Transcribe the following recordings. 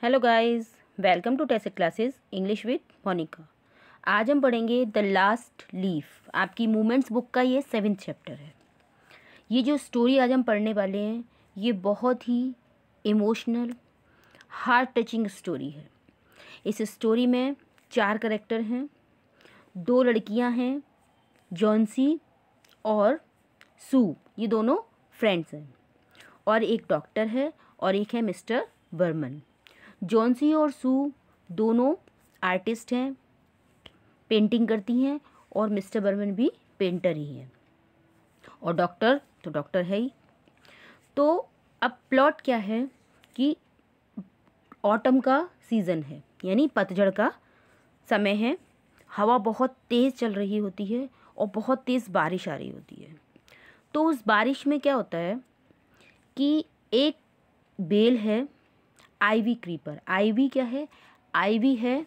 Hello guys, welcome to test classes English with Monica. आज हम पढ़ेंगे द लास्ट लीफ। आपकी मूवमेंट्स बुक का ये 7th चैप्टर है। ये जो स्टोरी आज हम पढ़ने वाले हैं ये बहुत ही इमोशनल, हार्ट टचिंग स्टोरी है। इस स्टोरी में 4 कैरेक्टर हैं, 2 लड़कियां हैं, जॉन्सी और सू, ये दोनों फ्रेंड्स हैं, और एक डॉक्टर है और एक है मिस्टर बर्मन। जॉन्सी और सू दोनों आर्टिस्ट हैं, पेंटिंग करती हैं, और मिस्टर बर्मन भी पेंटर ही हैं, और डॉक्टर तो डॉक्टर है ही। तो अब प्लॉट क्या है कि ऑटम का सीज़न है, यानी पतझड़ का समय है। हवा बहुत तेज़ चल रही होती है और बहुत तेज़ बारिश आ रही होती है। तो उस बारिश में क्या होता है कि एक बेल है, आईवी क्रीपर। आईवी क्या है? आईवी है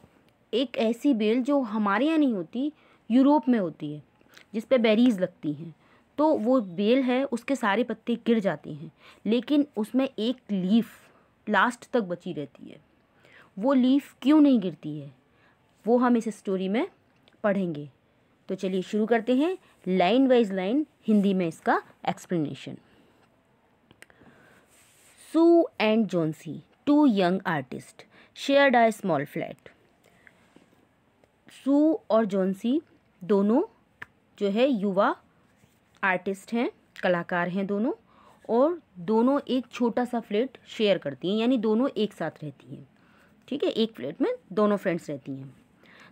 एक ऐसी बेल जो हमारे यहाँ नहीं होती, यूरोप में होती है, जिस पे बेरीज लगती हैं। तो वो बेल है, उसके सारे पत्ते गिर जाते हैं, लेकिन उसमें एक लीफ लास्ट तक बची रहती है। वो लीफ क्यों नहीं गिरती है वो हम इस स्टोरी में पढ़ेंगे। तो चलिए शुरू करते हैं, लाइन वाइज लाइन हिंदी में इसका explanation. Sue and Johnsy, 2 young artists, shared a small flat. Sue और जॉन्सी दोनों जो है युवा आर्टिस्ट हैं, कलाकार हैं दोनों, और दोनों एक छोटा सा फ्लैट शेयर करती हैं, यानी दोनों एक साथ रहती हैं। ठीक है, एक फ्लैट में दोनों फ्रेंड्स रहती हैं।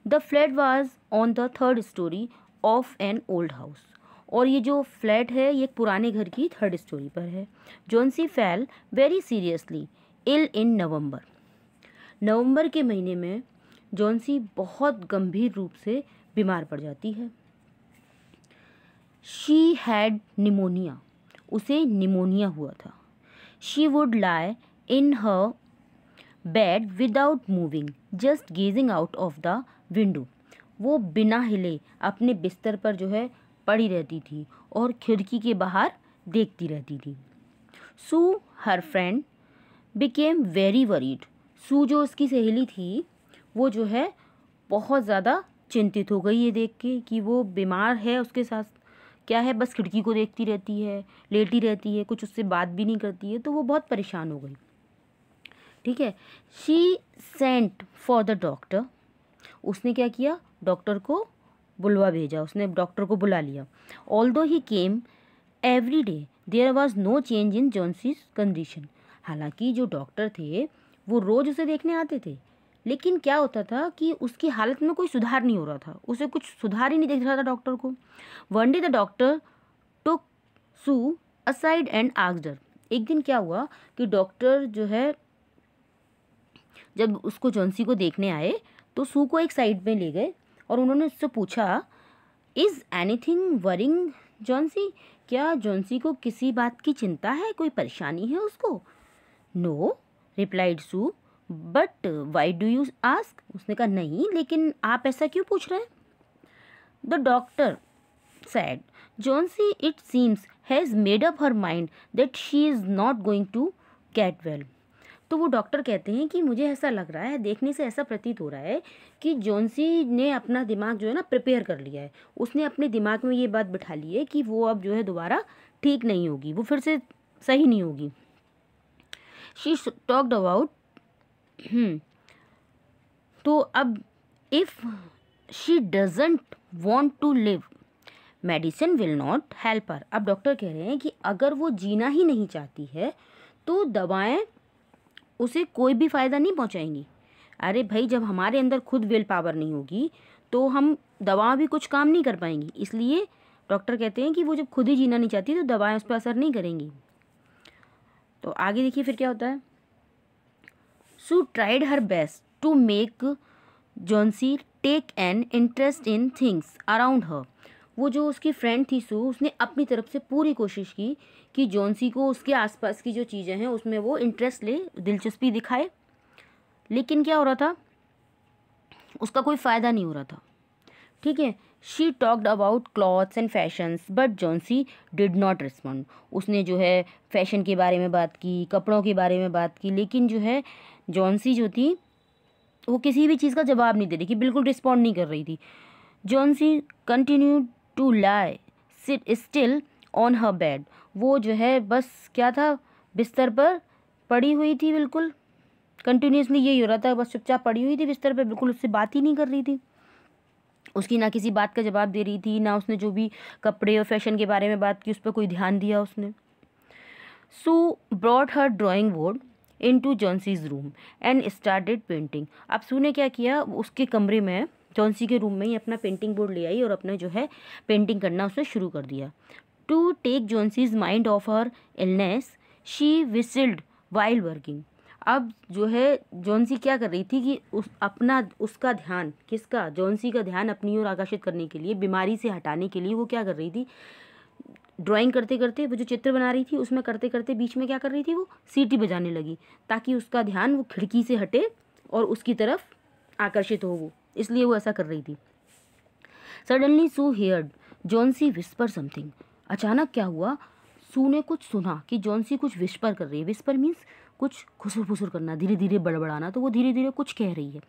The flat was on the 3rd story of an old house, और ये जो फ्लैट है ये पुराने घर की 3rd story पर है। Johnsy fell very seriously ill in November के महीने में जॉन्सी बहुत गंभीर रूप से बीमार पड़ जाती है। शी हैड निमोनिया, उसे निमोनिया हुआ था। She would lie in her bed without moving, just gazing out of the window. वो बिना हिले अपने बिस्तर पर जो है पड़ी रहती थी और खिड़की के बाहर देखती रहती थी। Sue her friend became very worried, Sue जो उसकी सहेली थी वो जो है बहुत ज़्यादा चिंतित हो गई ये देख के कि वो बीमार है, उसके साथ क्या है, बस खिड़की को देखती रहती है, लेटी रहती है, कुछ उससे बात भी नहीं करती है। तो वो बहुत परेशान हो गई। ठीक है, she sent for the doctor, उसने क्या किया, डॉक्टर को बुलवा भेजा, उसने डॉक्टर को बुला लिया। Although he came every day there was no change in Johnsy's condition, हालांकि जो डॉक्टर थे वो रोज़ उसे देखने आते थे, लेकिन क्या होता था कि उसकी हालत में कोई सुधार नहीं हो रहा था, उसे कुछ सुधार ही नहीं दिख रहा था डॉक्टर को। One day the doctor took Sue aside and asked her, एक दिन क्या हुआ कि डॉक्टर जो है जब उसको जॉन्सी को देखने आए तो सू को एक साइड में ले गए और उन्होंने उससे पूछा, इज़ एनीथिंग वरिंग जॉन्सी, क्या जॉन्सी को किसी बात की चिंता है, कोई परेशानी है उसको? No replied Sue, but why do you ask, उसने कहा नहीं, लेकिन आप ऐसा क्यों पूछ रहे हैं? The doctor said, Johnsy it seems has made up her mind that she is not going to get well. तो वो डॉक्टर कहते हैं कि मुझे ऐसा लग रहा है, देखने से ऐसा प्रतीत हो रहा है कि जॉन्सी ने अपना दिमाग जो है ना प्रिपेयर कर लिया है, उसने अपने दिमाग में ये बात बिठा ली है कि वो अब जो है दोबारा ठीक नहीं होगी, वो फिर से सही नहीं होगी। शी टॉक्ड अबाउट तो अब if she doesn't want to live medicine will not help her, अब डॉक्टर कह रहे हैं कि अगर वो जीना ही नहीं चाहती है तो दवाएं उसे कोई भी फ़ायदा नहीं पहुंचाएंगी। अरे भाई, जब हमारे अंदर खुद विल पावर नहीं होगी तो हम दवा भी कुछ काम नहीं कर पाएंगी, इसलिए डॉक्टर कहते हैं कि वो जब खुद ही जीना नहीं चाहती तो दवाएं उस पर असर नहीं करेंगी। तो आगे देखिए फिर क्या होता है। Sue tried her best to make Johnsy take an interest in things around her, वो जो उसकी फ्रेंड थी सू, उसने अपनी तरफ से पूरी कोशिश की कि जॉन्सी को उसके आसपास की जो चीज़ें हैं उसमें वो इंटरेस्ट ले, दिलचस्पी दिखाए, लेकिन क्या हो रहा था, उसका कोई फ़ायदा नहीं हो रहा था। ठीक है, she talked about clothes and fashions but Johnsy did not respond, उसने जो है फैशन के बारे में बात की, कपड़ों के बारे में बात की, लेकिन जो है जॉन्सी जो थी वो किसी भी चीज़ का जवाब नहीं दे रही थी, बिल्कुल रिस्पॉन्ड नहीं कर रही थी। Johnsy continue to lie sit still on her bed. वो जो है बस क्या था, बिस्तर पर पड़ी हुई थी, बिल्कुल कंटिन्यूसली यही हो रहा था, बस चुपचाप पड़ी हुई थी बिस्तर पर, बिल्कुल उससे बात ही नहीं कर रही थी। उसकी ना किसी बात का जवाब दे रही थी, ना उसने जो भी कपड़े और फैशन के बारे में बात की उस पर कोई ध्यान दिया उसने। Sue brought her drawing board into Johnsy's room and started painting. अब सू ने क्या किया, उसके कमरे में जॉन्सी के रूम में ही अपना पेंटिंग बोर्ड ले आई और अपने जो है पेंटिंग करना उसने शुरू कर दिया। To take Johnsy's mind of her illness she whistled while working. अब जो है जॉन्सी क्या कर रही थी कि उसका ध्यान, किसका, जॉन्सी का ध्यान अपनी ओर आकर्षित करने के लिए, बीमारी से हटाने के लिए वो क्या कर रही थी, ड्राइंग करते करते, वो जो चित्र बना रही थी उसमें करते करते बीच में क्या कर रही थी, वो सीटी बजाने लगी ताकि उसका ध्यान वो खिड़की से हटे और उसकी तरफ आकर्षित हो, वो इसलिए वो ऐसा कर रही थी। सडनली सू हियर्ड जॉन्सी विस्पर समथिंग। अचानक क्या हुआ, सू ने कुछ सुना कि जॉन्सी कुछ विस्पर कर रही है। विस्पर मीन्स कुछ खुसुर फुसुर करना, धीरे धीरे बड़बड़ाना, तो वो धीरे धीरे कुछ कह रही है।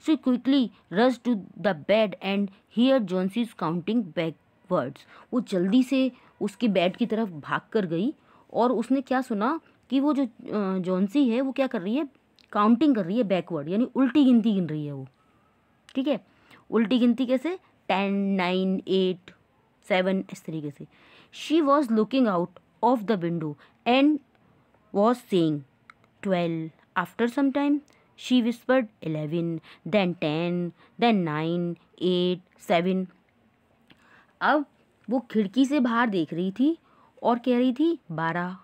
She quickly rush to the bed and hear Johnsy's counting backwards. वो जल्दी से उसके बेड की तरफ भाग कर गई और उसने क्या सुना कि वो जो जॉन्सी है वो क्या कर रही है, काउंटिंग कर रही है बैकवर्ड, यानी उल्टी गिनती गिन रही है वो। ठीक है, उल्टी गिनती कैसे, 10, 9, 8, 7 इस तरीके से। She was looking out of the window and was saying 12. After some time, she whispered 11, then 10, then 9, 8, 7. अब वो खिड़की से बाहर देख रही थी और कह रही थी 12।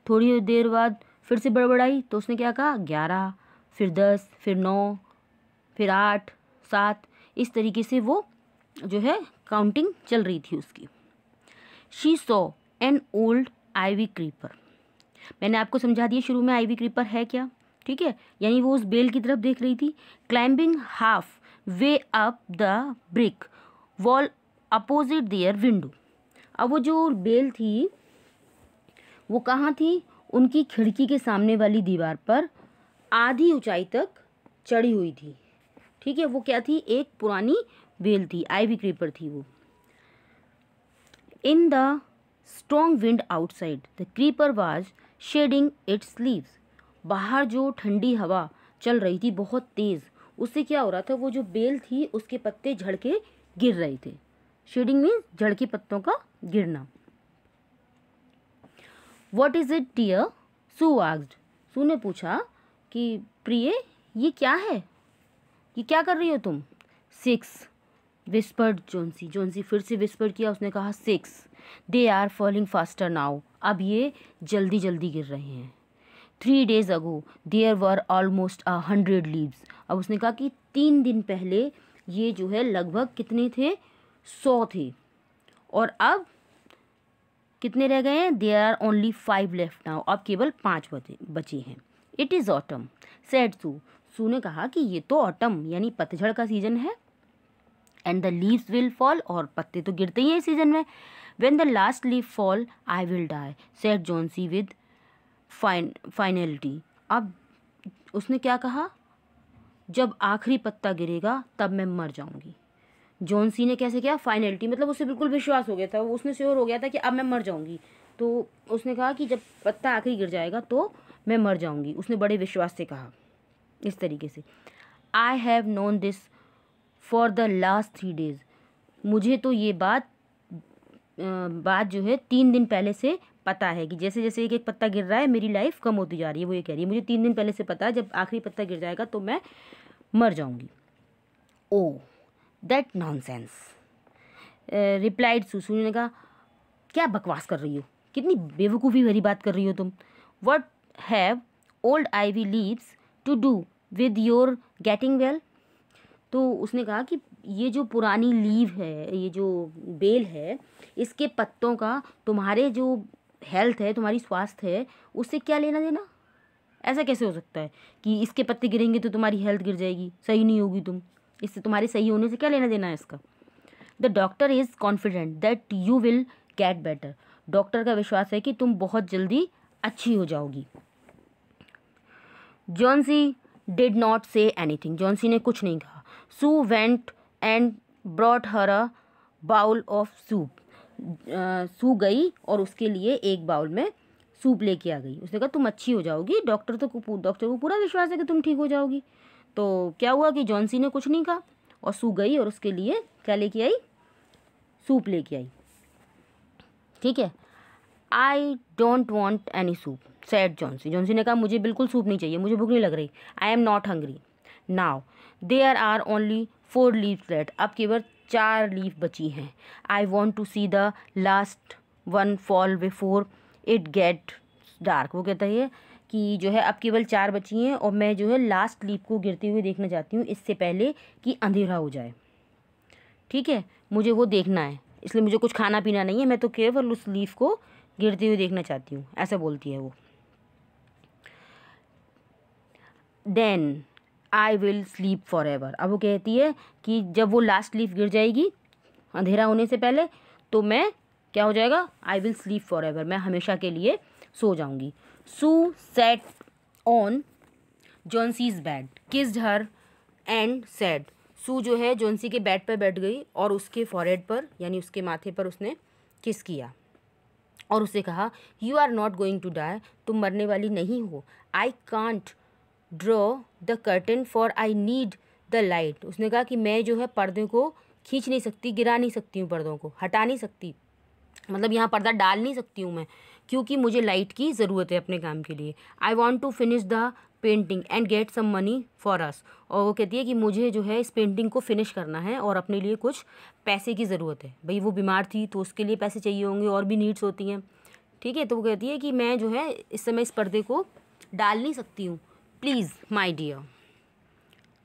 थोड़ी देर बाद फिर से बड़बड़ाई तो उसने क्या कहा, 11, फिर 10, फिर 9, फिर 8, 7, इस तरीके से वो जो है काउंटिंग चल रही थी उसकी। She saw an old ivy creeper. मैंने आपको समझा दिया शुरू में आइवी क्रीपर है क्या, ठीक है, यानी वो उस बेल की तरफ देख रही थी। Climbing half way up the brick wall opposite their window. अब वो जो बेल थी वो कहाँ थी, उनकी खिड़की के सामने वाली दीवार पर आधी ऊंचाई तक चढ़ी हुई थी। ठीक है, वो क्या थी, एक पुरानी बेल थी, आइवी क्रीपर थी वो। In the strong wind outside the creeper was shedding its leaves. बाहर जो ठंडी हवा चल रही थी बहुत तेज़, उससे क्या हो रहा था, वो जो बेल थी उसके पत्ते झड़ के गिर रहे थे। शेडिंग मीन्स झड़ के पत्तों का गिरना। What is it dear, Sue asked. Sue ने पूछा कि प्रिय ये क्या है, ये क्या कर रही हो तुम। 6 विस्पर्ड जॉन्सी। जॉन्सी फिर से विस्पर किया, उसने कहा 6। They are falling faster now. अब ये जल्दी जल्दी गिर रहे हैं। 3 days ago there were almost 100 leaves. अब उसने कहा कि 3 दिन पहले ये जो है लगभग कितने थे, 100 थे, और अब कितने रह गए हैं, there are only 5 left now. अब केवल 5 बचे हैं। It is autumn said Sue. Sue ने कहा कि ये तो ऑटम यानी पतझड़ का सीजन है। And the leaves will fall, और पत्ते तो गिरते ही हैं इस सीजन में। When the last leaf fall I will die said Johnsy with finality. अब उसने क्या कहा, जब आखिरी पत्ता गिरेगा तब मैं मर जाऊंगी। जॉन्सी ने कैसे किया, फाइनलिटी मतलब उसे बिल्कुल विश्वास हो गया था, उसने श्योर हो गया था कि अब मैं मर जाऊंगी। तो उसने कहा कि जब पत्ता आखिरी गिर जाएगा तो मैं मर जाऊंगी। उसने बड़े विश्वास से कहा इस तरीके से। I have known this for the last 3 days। मुझे तो ये बात जो है 3 दिन पहले से पता है कि जैसे जैसे एक एक पत्ता गिर रहा है मेरी लाइफ कम होती जा रही है। वो ये कह रही है मुझे 3 दिन पहले से पता है जब आखिरी पत्ता गिर जाएगा तो मैं मर जाऊंगी। ओ दैट नॉनसेंस रिप्लाइड सुसु ने कहा, क्या बकवास कर रही हो, कितनी बेवकूफ़ी भरी बात कर रही हो तुम। What have old ivy leaves to do with your getting well. तो उसने कहा कि ये जो पुरानी लीव है, ये जो बेल है, इसके पत्तों का तुम्हारे जो हेल्थ है, तुम्हारी स्वास्थ्य है, उससे क्या लेना देना। ऐसा कैसे हो सकता है कि इसके पत्ते गिरेंगे तो तुम्हारी हेल्थ गिर जाएगी, सही नहीं होगी तुम, इससे तुम्हारे सही होने से क्या लेना देना है इसका। The doctor is confident that you will get better. Doctor का विश्वास है कि तुम बहुत जल्दी अच्छी हो जाओगी। Johnsy did not say anything, Johnsy ने कुछ नहीं कहा। Sue went and brought her a bowl of soup, Sue गई और उसके लिए एक बाउल में सूप लेके आ गई। उसने कहा तुम अच्छी हो जाओगी, डॉक्टर को पूरा विश्वास है कि तुम ठीक हो जाओगी। तो क्या हुआ कि जॉन्सी ने कुछ नहीं कहा और सू गई और उसके लिए क्या लेके आई, सूप लेके आई। ठीक है। I don't want any soup sad Johnsy, Johnsy ने कहा मुझे बिल्कुल सूप नहीं चाहिए, मुझे भूख नहीं लग रही। I am not hungry now, there are only 4 leaves left, अब केवल 4 लीफ बची हैं। I want to see the last one fall before it get dark, वो कहता है कि जो है अब केवल 4 बची हैं और मैं जो है लास्ट लीफ को गिरते हुए देखना चाहती हूँ इससे पहले कि अंधेरा हो जाए। ठीक है, मुझे वो देखना है, इसलिए मुझे कुछ खाना पीना नहीं है, मैं तो केवल उस लीफ को गिरते हुए देखना चाहती हूँ, ऐसा बोलती है वो। Then I will sleep for ever, अब वो कहती है कि जब वो लास्ट लीफ गिर जाएगी अंधेरा होने से पहले तो मैं क्या हो जाएगा, I will sleep for ever, मैं हमेशा के लिए सो जाऊंगी। Sue sat on Johnsy's bed kissed her and said, Sue जो है जॉन्सी के बेड पर बैठ गई और उसके फॉरहेड पर यानी उसके माथे पर उसने किस किया और उससे कहा you are not going to die, तुम मरने वाली नहीं हो। I can't draw the curtain for I need the light, उसने कहा कि मैं जो है पर्दे को खींच नहीं सकती, गिरा नहीं सकती हूँ, पर्दों को हटा नहीं सकती, मतलब यहाँ पर्दा डाल नहीं सकती हूँ मैं, क्योंकि मुझे लाइट की ज़रूरत है अपने काम के लिए। I want to finish the painting and get some money for us, और वो कहती है कि मुझे जो है इस पेंटिंग को फिनिश करना है और अपने लिए कुछ पैसे की ज़रूरत है। भाई वो बीमार थी तो उसके लिए पैसे चाहिए होंगे, और भी नीड्स होती हैं। ठीक है, तो वो कहती है कि मैं जो है इस समय इस पर्दे को डाल नहीं सकती हूँ, प्लीज़ माई डियर।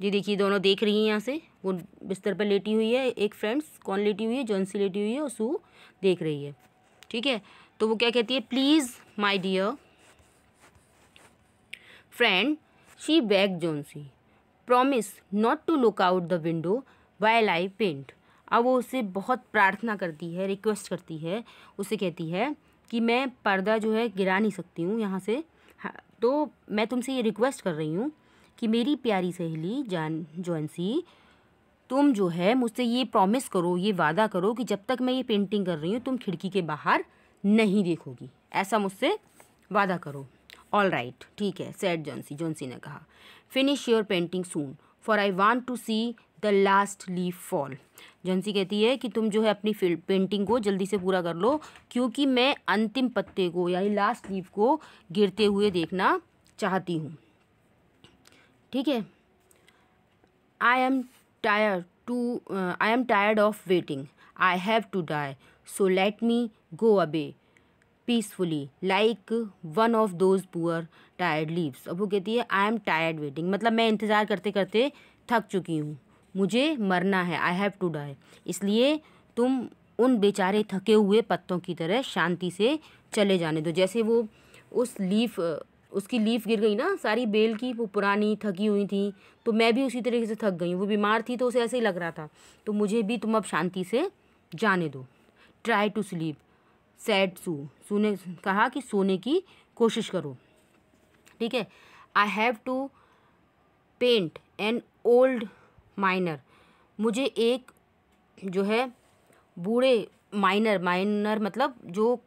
जी देखिए दोनों देख रही हैं यहाँ से, वो बिस्तर पर लेटी हुई है, एक फ्रेंड्स कौन लेटी हुई है, जॉन्सी लेटी हुई है और सू देख रही है। ठीक है, तो वो क्या कहती है, please my dear friend, she beg Johnsy, promise not to look out the window while I paint. अब वो उससे बहुत प्रार्थना करती है, रिक्वेस्ट करती है, उससे कहती है कि मैं पर्दा जो है गिरा नहीं सकती हूँ यहाँ से, तो मैं तुमसे ये रिक्वेस्ट कर रही हूँ कि मेरी प्यारी सहेली जॉन्सी, तुम जो है मुझसे ये प्रॉमिस करो, ये वादा करो कि जब तक मैं ये पेंटिंग कर रही हूँ तुम खिड़की के बाहर नहीं देखोगी, ऐसा मुझसे वादा करो। ऑल राइट, ठीक है, सैड जॉन्सी ने कहा। Finish your painting soon for I want to see the last leaf fall. Johnsy कहती है कि तुम जो है अपनी पेंटिंग को जल्दी से पूरा कर लो, क्योंकि मैं अंतिम पत्ते को यानी लास्ट लीफ को गिरते हुए देखना चाहती हूँ। ठीक है। I am tired of waiting, I have to die, so let me go away peacefully like one of those poor tired leaves. अब वो कहती है आई एम टायर्ड वेटिंग, मतलब मैं इंतज़ार करते करते थक चुकी हूँ, मुझे मरना है, आई हैव टू डाई, इसलिए तुम उन बेचारे थके हुए पत्तों की तरह शांति से चले जाने दो। जैसे वो उसकी लीफ गिर गई ना सारी बेल की, वो पुरानी थकी हुई थी, तो मैं भी उसी तरीके से थक गई हूँ, वो बीमार थी तो उसे ऐसे ही लग रहा था, तो मुझे भी तुम अब शांति से जाने दो। Try to sleep said Sue ने कहा कि सोने की कोशिश करो। ठीक है। I have to paint an old miner, मुझे एक जो है बूढ़े माइनर मतलब जो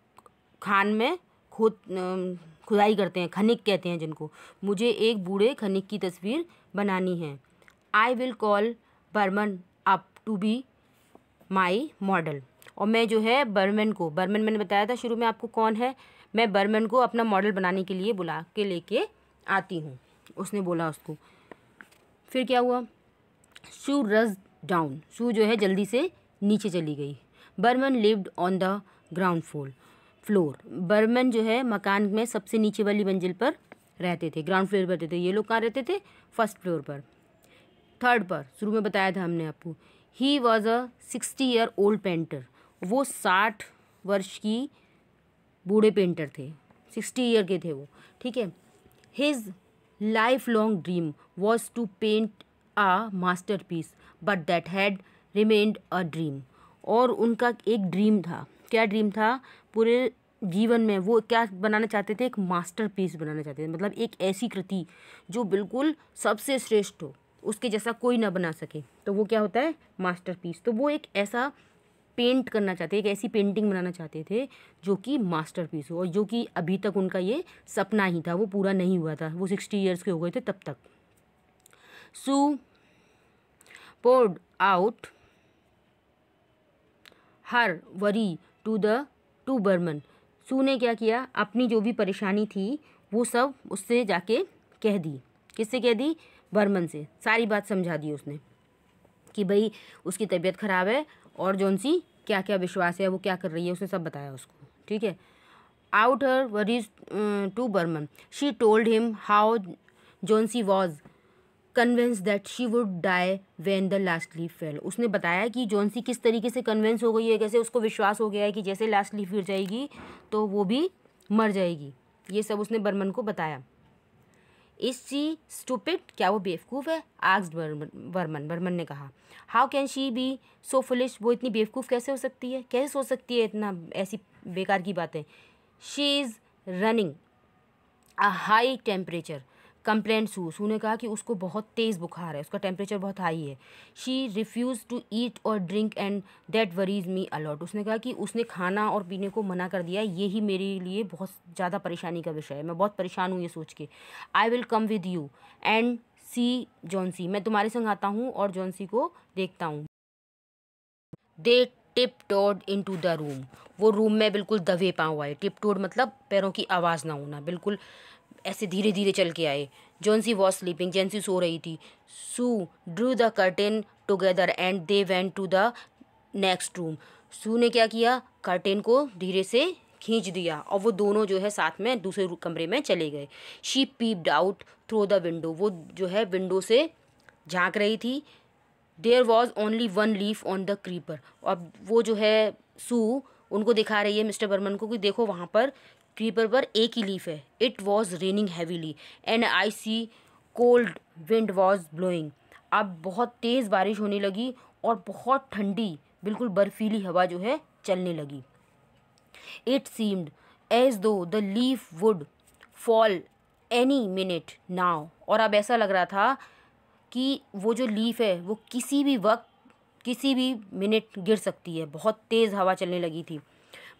खान में खुदाई करते हैं, खनिक कहते हैं जिनको, मुझे एक बूढ़े खनिक की तस्वीर बनानी है। I will call Berman up to be my model, और मैं जो है बर्मन मैंने बताया था शुरू में आपको कौन है, मैं बर्मन को अपना मॉडल बनाने के लिए बुला के लेके आती हूँ, उसने बोला उसको। फिर क्या हुआ, शू रज डाउन, शू जो है जल्दी से नीचे चली गई। Berman lived on the ground floor, Berman जो है मकान में सबसे नीचे वाली मंजिल पर रहते थे, ग्राउंड फ्लोर पर रहते थे। ये लोग कहाँ रहते थे, फर्स्ट फ्लोर पर, थर्ड पर, शुरू में बताया था हमने आपको। He was a 60-year old painter, वो 60 वर्ष की बूढ़े पेंटर थे, 60 ईयर के थे वो। ठीक है। His lifelong dream was to paint a masterpiece but that had remained a dream, और उनका एक ड्रीम था, क्या ड्रीम था, पूरे जीवन में वो क्या बनाना चाहते थे, एक मास्टरपीस बनाना चाहते थे, मतलब एक ऐसी कृति जो बिल्कुल सबसे श्रेष्ठ हो, उसके जैसा कोई ना बना सके, तो वो क्या होता है, मास्टरपीस। तो वो एक ऐसा पेंट करना चाहते, एक ऐसी पेंटिंग बनाना चाहते थे जो कि मास्टरपीस हो, और जो कि अभी तक उनका ये सपना ही था, वो पूरा नहीं हुआ था, वो 60 ईयर्स के हो गए थे तब तक। Sue poured out her worry to Behrman. Sue ने क्या किया, अपनी जो भी परेशानी थी वो सब उससे जाके कह दी। किससे कह दी, बर्मन से। सारी बात समझा दी उसने कि भाई उसकी तबीयत ख़राब है और जौन सी क्या क्या विश्वास है, वो क्या कर रही है, उसने सब बताया उसको, ठीक है। Out her worries to Berman, she told him how Johnsy was convinced that she would die when the last leaf fell. उसने बताया कि जॉन सी किस तरीके से कन्विंस हो गई है, कैसे उसको विश्वास हो गया है कि जैसे लास्ट लीफ गिर जाएगी तो वो भी मर जाएगी। ये सब उसने बर्मन को बताया। इज शी स्टूपिड, क्या वो बेवकूफ़ है, आस्क्ड बर्मन ने कहा। How can she be so foolish, वो इतनी बेवकूफ़ कैसे हो सकती है, कैसे सोच सकती है इतना ऐसी बेकार की बातें। She is running a high temperature, complaint Sue ने कहा कि उसको बहुत तेज़ बुखार है, उसका टेम्परेचर बहुत हाई है। शी रिफ्यूज़ टू ईट और drink and that worries me a lot, उसने कहा कि उसने खाना और पीने को मना कर दिया, ये ही मेरे लिए बहुत ज़्यादा परेशानी का विषय है, मैं बहुत परेशान हूँ ये सोच के। I will come with you and see Johnsy, मैं तुम्हारे संग आता हूँ और जॉनसी को देखता हूँ। They tiptoed into the room, वो रूम में बिल्कुल दबे पाँव आए। टिप टोड मतलब पैरों की आवाज़ ना होना, बिल्कुल ऐसे धीरे धीरे चल के आए। जॉनसी वॉज स्लीपिंग, जॉनसी सो रही थी। Sue drew the curtain together and they went to the next room, Sue ने क्या किया, कर्टेन को धीरे से खींच दिया और वो दोनों जो है साथ में दूसरे कमरे में चले गए। She peeped out through the window, वो जो है विंडो से झांक रही थी। There was only one leaf on the creeper, अब वो जो है सू उनको दिखा रही है मिस्टर बर्मन को कि देखो वहाँ पर क्रीपर पर एक ही लीफ है। It was raining heavily and icy cold wind was blowing, अब बहुत तेज़ बारिश होने लगी और बहुत ठंडी बिल्कुल बर्फीली हवा जो है चलने लगी। इट सीम्ड एज दो the leaf would fall any minute now, और अब ऐसा लग रहा था कि वो जो लीफ है वो किसी भी वक्त किसी भी मिनट गिर सकती है, बहुत तेज़ हवा चलने लगी थी।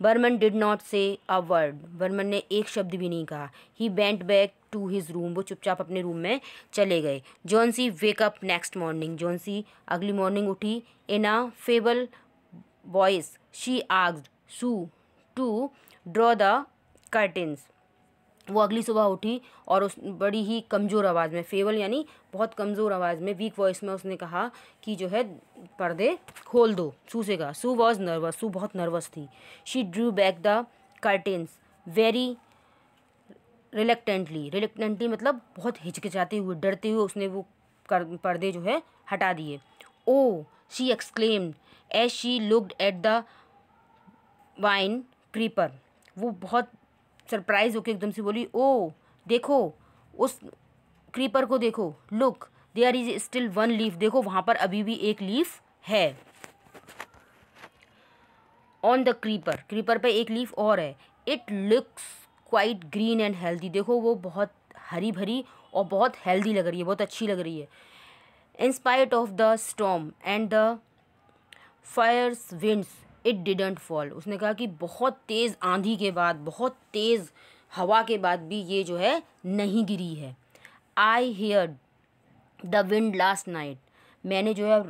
बर्मन डिड नॉट से अ वर्ड, बर्मन ने एक शब्द भी नहीं कहा। He went back to his room, वो चुपचाप अपने रूम में चले गए। Johnsy wake up next morning, Johnsy अगली मॉर्निंग उठी। In a feeble voice she asked Sue to draw the curtains, वो अगली सुबह उठी और उस बड़ी ही कमज़ोर आवाज़ में, फेवल यानी बहुत कमज़ोर आवाज़ में, वीक वॉइस में उसने कहा कि जो है पर्दे खोल दो। सू से कहा। सू वॉज नर्वस, सू बहुत नर्वस थी। She Drew back the curtains very reluctantly मतलब बहुत हिचकिचाते हुए, डरते हुए उसने वो पर्दे जो है हटा दिए। Oh she exclaimed as she looked at the vine creeper, वो बहुत सरप्राइज होकर एकदम से बोली, ओ देखो उस क्रीपर को देखो, look there is still one leaf, देखो वहाँ पर अभी भी एक लीफ है। ऑन द क्रीपर, क्रीपर पे एक लीफ और है। It looks quite green and healthy, देखो वो बहुत हरी भरी और बहुत हेल्दी लग रही है, बहुत अच्छी लग रही है। In spite of the storm and the Fyers winds it didn't fall, उसने कहा कि बहुत तेज़ आंधी के बाद, बहुत तेज़ हवा के बाद भी ये जो है नहीं गिरी है। I hear the wind last night, मैंने जो है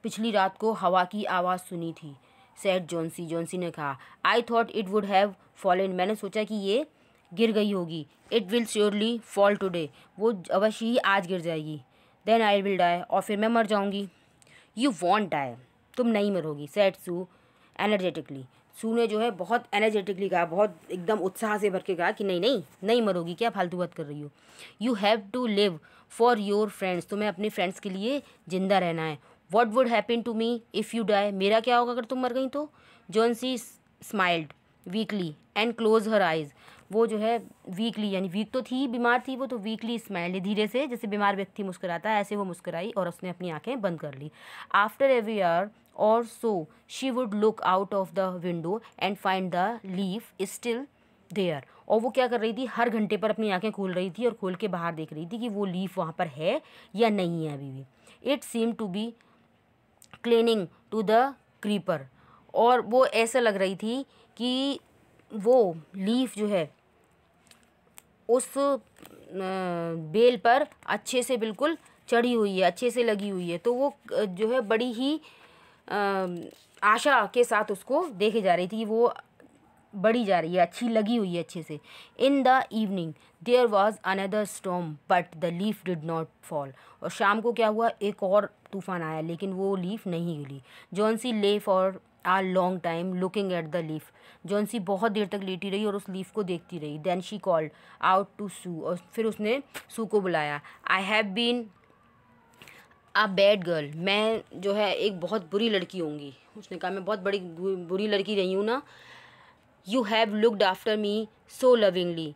पिछली रात को हवा की आवाज़ सुनी थी। सैड जॉनसी, जॉनसी ने कहा। I thought it would have fallen, मैंने सोचा कि ये गिर गई होगी। It will surely fall today, वो अवश्य ही आज गिर जाएगी। देन आई विल डाई, और फिर मैं मर जाऊँगी। यू वॉन्ट डाई, तुम नहीं मरोगी। सैड सू एनर्जेटिकली, सू ने जो है बहुत एनर्जेटिकली कहा, बहुत एकदम उत्साह से भर के कहा कि नहीं नहीं नहीं मरोगी, क्या फालतू बात कर रही हो। You have to live for your friends, तुम्हें अपने फ्रेंड्स के लिए ज़िंदा रहना है। What would happen to me if you die, मेरा क्या होगा अगर तुम मर गई तो। Johnsy smiled weakly and close her eyes, वो जो है वीकली यानी वीक तो थी, बीमार थी वो, तो वीकली स्माइल्ड, धीरे से जैसे बीमार व्यक्ति मुस्कुराता है ऐसे वो मुस्कुराई और उसने अपनी आंखें बंद कर ली। After every year or so she would look out of the window and find the leaf still there, और वो क्या कर रही थी, हर घंटे पर अपनी आंखें खोल रही थी और खोल के बाहर देख रही थी कि वो लीफ वहाँ पर है या नहीं है अभी भी। It seem to be clinging to the creeper, और वो ऐसा लग रही थी कि वो लीफ जो है उस बेल पर अच्छे से बिल्कुल चढ़ी हुई है, अच्छे से लगी हुई है। तो वो जो है बड़ी ही आशा के साथ उसको देखे जा रही थी कि वो बढ़ी जा रही है, अच्छी लगी हुई है अच्छे से। In the evening there was another storm but the leaf did not fall, और शाम को क्या हुआ, एक और तूफान आया लेकिन वो लीफ नहीं गिरी। जॉन्सी ले for uh long time looking at the leaf, Johnsy बहुत देर तक लेटी रही और उस लीफ को देखती रही। Then she called out to Sue, और फिर उसने सू को बुलाया। I have been a bad girl, मैं जो है एक बहुत बुरी लड़की होंगी। उसने कहा मैं बहुत बड़ी बुरी लड़की रही हूँ ना। You have looked after me so lovingly,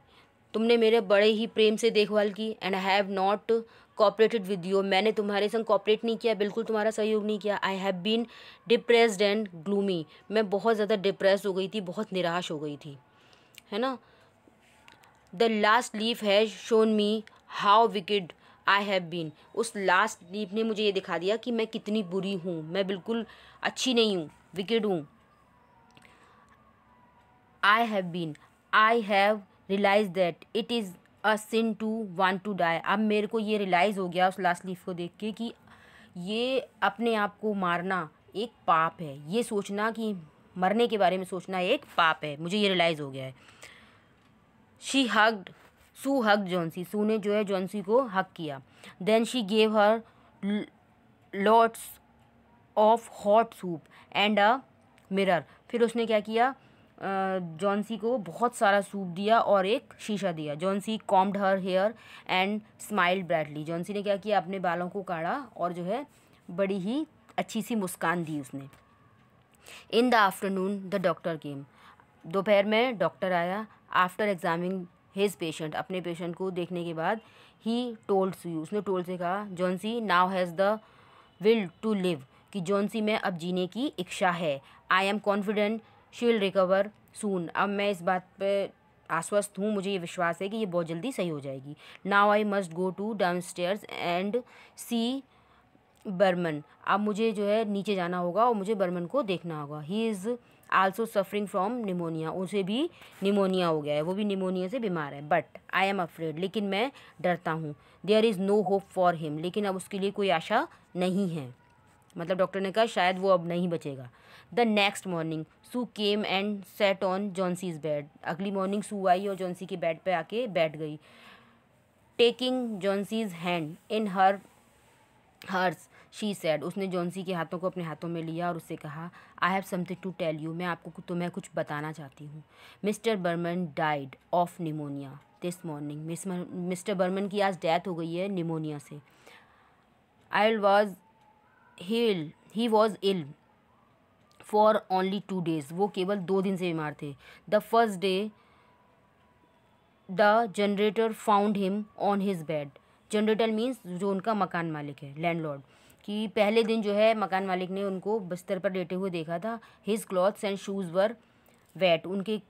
तुमने मेरे बड़े ही प्रेम से देखभाल की। And I have not cooperated with you, मैंने तुम्हारे संग कोऑपरेट नहीं किया, बिल्कुल तुम्हारा सहयोग नहीं किया। I have been depressed and gloomy, मैं बहुत ज़्यादा डिप्रेस हो गई थी, बहुत निराश हो गई थी, है ना। The last leaf has shown me how wicked I have been, उस लास्ट लीफ ने मुझे ये दिखा दिया कि मैं कितनी बुरी हूँ, मैं बिल्कुल अच्छी नहीं हूँ, विकेड हूँ। I have been, I have realized that it is a sin to want to die। अब मेरे को ये रियलाइज़ हो गया उस लास्ट लीफ को देख के कि ये अपने आप को मारना एक पाप है, ये सोचना कि मरने के बारे में सोचना एक पाप है, मुझे ये रियलाइज़ हो गया है। She hugged, Sue hug Johnsy, Sue ने जो है जॉन्सी को हग किया। Then she gave her lots of hot soup and a mirror, फिर उसने क्या किया, जॉन्सी को बहुत सारा सूप दिया और एक शीशा दिया। Johnsy combed her hair and smiled brightly, Johnsy ने क्या किया, अपने बालों को काढ़ा और जो है बड़ी ही अच्छी सी मुस्कान दी उसने। In the afternoon the doctor केम, दोपहर में डॉक्टर आया। आफ्टर एग्जामिंग हिज पेशेंट, अपने पेशेंट को देखने के बाद, ही टोल्ड सू, उसने टोल्ड से कहा, Johnsy now has the will to live, कि जॉन्सी में अब जीने की इच्छा है। I am confident she will recover soon, अब मैं इस बात पे आश्वस्त हूँ, मुझे ये विश्वास है कि ये बहुत जल्दी सही हो जाएगी। Now I must go to downstairs and see Behrman, अब मुझे जो है नीचे जाना होगा और मुझे बर्मन को देखना होगा। He is also suffering from pneumonia, उसे भी निमोनिया हो गया है, वो भी निमोनिया से बीमार है। बट आई एम अफ्रेड, लेकिन मैं डरता हूँ। There is no hope for him, लेकिन अब उसके लिए कोई आशा नहीं है, मतलब डॉक्टर ने कहा शायद वो अब नहीं बचेगा। The next morning Sue came and sat on Johnsy's bed, अगली मॉर्निंग सू आई और जॉन्सी के बेड पे आके बैठ गई। Taking Johnsy's hand in hers she said, उसने जॉन्सी के हाथों को अपने हाथों में लिया और उससे कहा, I have something to tell you, मैं आपको तुम्हें कुछ बताना चाहती हूँ। Mister Berman died of pneumonia this morning, mister Berman की आज डेथ हो गई है निमोनिया से। He was ill for only 2 days, वो केवल 2 दिन से बीमार थे। The first day the generator found him on his bed, generator means जो उनका मकान मालिक है, लैंडलॉर्ड, कि पहले दिन जो है मकान मालिक ने उनको बिस्तर पर लेटे हुए देखा था। His clothes and shoes were wait, उनके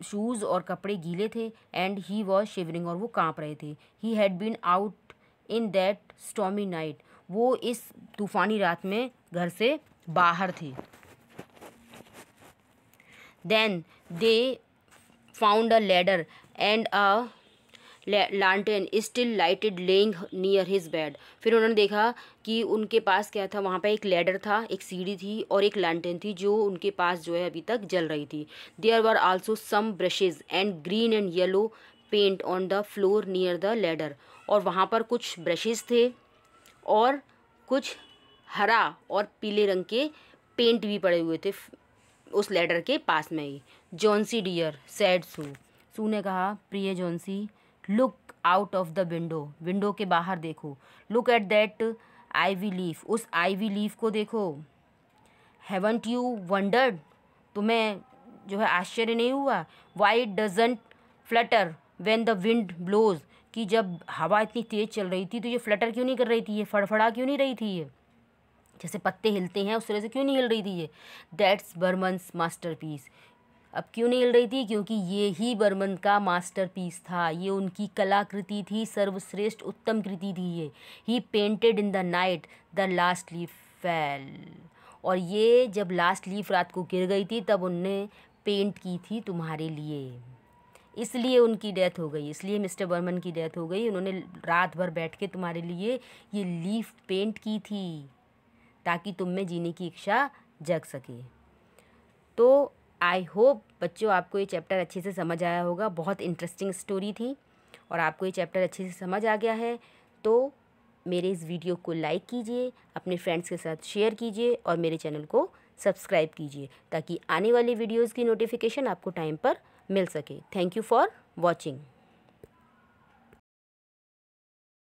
शूज़ और कपड़े गीले थे। एंड ही वॉज शिवरिंग, और वो काँप रहे थे। He had been out in that stormy night, वो इस तूफ़ानी रात में घर से बाहर थे। Then they found a ladder and a lantern still lighted laying near his bed, फिर उन्होंने देखा कि उनके पास क्या था, वहाँ पे एक लैडर था, एक सीढ़ी थी और एक लैंटर्न थी जो उनके पास जो है अभी तक जल रही थी। There were also some brushes and green and yellow paint on the floor near the ladder, और वहाँ पर कुछ ब्रशेज थे और कुछ हरा और पीले रंग के पेंट भी पड़े हुए थे उस लैडर के पास में ही। जॉन्सी डियर सैड सू ने कहा, प्रिय Johnsy, look out of the window, window के बाहर देखो। Look at that ivy leaf, उस आईवी लीफ को देखो। हैवंट यू वंडर्ड, तुम्हें जो है आश्चर्य नहीं हुआ। Why doesn't flutter when the wind blows, कि जब हवा इतनी तेज़ चल रही थी तो ये फ्लटर क्यों नहीं कर रही थी, ये फड़फड़ा क्यों नहीं रही थी, ये जैसे पत्ते हिलते हैं उस तरह से क्यों नहीं हिल रही थी ये। दैट्स बर्मन्स मास्टरपीस, अब क्यों नहीं हिल रही थी? क्योंकि ये ही बर्मन का मास्टरपीस था, ये उनकी कलाकृति थी, सर्वश्रेष्ठ उत्तम कृति थी ये। He painted in the night the last leaf fell. और ये जब लास्ट लीफ रात को गिर गई थी तब उनने पेंट की थी तुम्हारे लिए, इसलिए उनकी डेथ हो गई, इसलिए मिस्टर बर्मन की डेथ हो गई। उन्होंने रात भर बैठ के तुम्हारे लिए ये लीफ पेंट की थी ताकि तुम में जीने की इच्छा जग सके। तो आई होप बच्चों आपको ये चैप्टर अच्छे से समझ आया होगा। बहुत इंटरेस्टिंग स्टोरी थी और आपको ये चैप्टर अच्छे से समझ आ गया है। तो मेरे इस वीडियो को लाइक कीजिए, अपने फ्रेंड्स के साथ शेयर कीजिए और मेरे चैनल को सब्सक्राइब कीजिए ताकि आने वाली वीडियोज़ की नोटिफिकेशन आपको टाइम पर मिल सके। Thank you for watching.